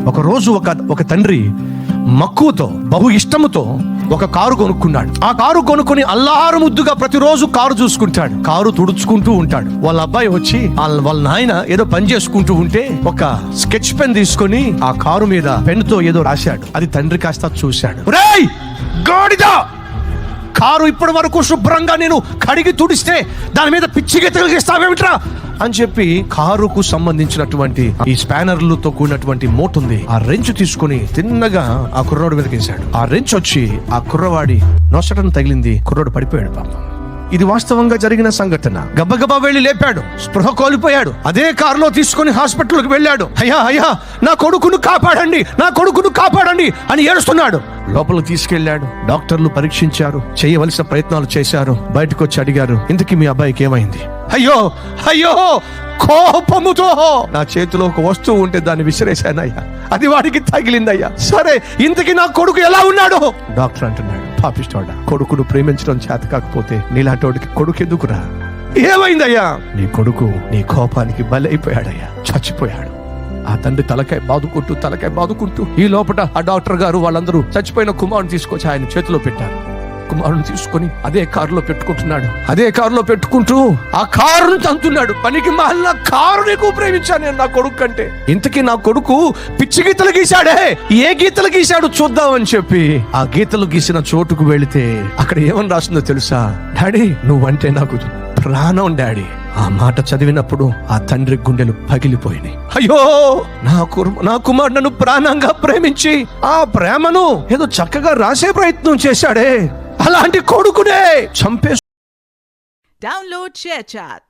ఒక రోజు ఒక తండ్రి మక్కువతో బహు ఇష్టముతో ఒక కారు కొనుక్కున్నాడు. ఆ కారు కొనుక్కొని అల్లారు ముద్దుగా ప్రతిరోజు కారు చూసుకుంటాడు, కారు తుడుచుకుంటూ ఉంటాడు. వాళ్ళ అబ్బాయి వచ్చి వాళ్ళ నాయన ఏదో పని చేసుకుంటూ ఉంటే ఒక స్కెచ్ పెన్ తీసుకొని ఆ కారు మీద పెన్ తో ఏదో రాశాడు. అది తండ్రి కాస్త చూశాడు. రేయ్ గాడిద, కారు ఇప్పటి వరకు శుభ్రంగా నేను కడిగి తుడిస్తే దాని మీద పిచ్చి గీతలు గీస్తావేమిట్రా అని చెప్పి కారుకు సంబంధించినటువంటి ఈ స్పానర్లతో కూడినటువంటి మోట్ ఉంది, ఆ రెంచు తీసుకుని తిన్నగా ఆ కుర్రోడు మీద గీశాడు. ఆ రెంచ్ వచ్చి ఆ కుర్రవాడి నొసటను తగిలింది, కుర్రోడు పడిపోయాడు. పాపం ఇది వాస్తవంగా జరిగిన సంఘటన. గబగబా వెళ్లి లేపాడు, స్పృహ కోల్పోయాడు. అదే కారులో తీసుకుని హాస్పిటల్కి వెళ్ళాడు. అయ్యా నా కొడుకును కాపాడండి, నా కొడుకును కాపాడండి అని ఏడుస్తున్నాడు. లోపలికి తీసుకెళ్లాడు. డాక్టర్లు పరీక్షించారు, చేయవలసిన ప్రయత్నాలు చేశారు. బయటకు వచ్చి అడిగారు, ఇంతకీ మీ అబ్బాయికి ఏమైంది? అయ్యో కోపముతో నా చేతిలో ఒక వస్తువు ఉంటే దాన్ని విసిరేశానయ్యా, అది వాడికి తగిలిందయ్యా. సరే ఇంతకీ నా కొడుకు ఎలా ఉన్నాడు? డాక్టర్ అంటున్నాడు, పాపిస్తోడా, కొడుకును ప్రేమించడం చేత కాకపోతే నీలాంటి కొడుకు ఎందుకురా? ఏమైందయ్యా? నీ కొడుకు నీ కోపానికి బలైపోయాడయ్యా, చచ్చిపోయాడు. ఆ తండ్రి తలకాయ బాదుకుంటూ ఈ లోపల ఆ డాక్టర్ గారు వాళ్ళందరూ చచ్చిపోయిన కుమారుని తీసుకొచ్చి ఆయన చేతిలో పెట్టారు. కుమారుని తీసుకొని అదే కారులో పెట్టుకుంటున్నాడు. అదే కారులో పెట్టుకుంటూ ఆ కారును తంతున్నాడు. పనికి మాలిన కారు నీకు ప్రేమించాను నేను నా కొడుకు కంటే. ఇంతకీ నా కొడుకు పిచ్చి గీతలు గీశాడే, ఏ గీతలు గీశాడు చూద్దామని చెప్పి ఆ గీతలు గీసిన చోటుకు వెళితే అక్కడ ఏమని రాసిందో తెలుసా? డాడీ నువ్వంటే నాకు ప్రాణం డాడీ. ఆ మాట చదివినప్పుడు ఆ తండ్రి గుండెలు పగిలిపోయినాయి. అయ్యో నా కుమారుడు నన్ను ప్రాణంగా ప్రేమించి ఆ ప్రేమను ఏదో చక్కగా రాసే ప్రయత్నం చేశాడే, అలాంటి కొడుకునే చంపే. Download ShareChat.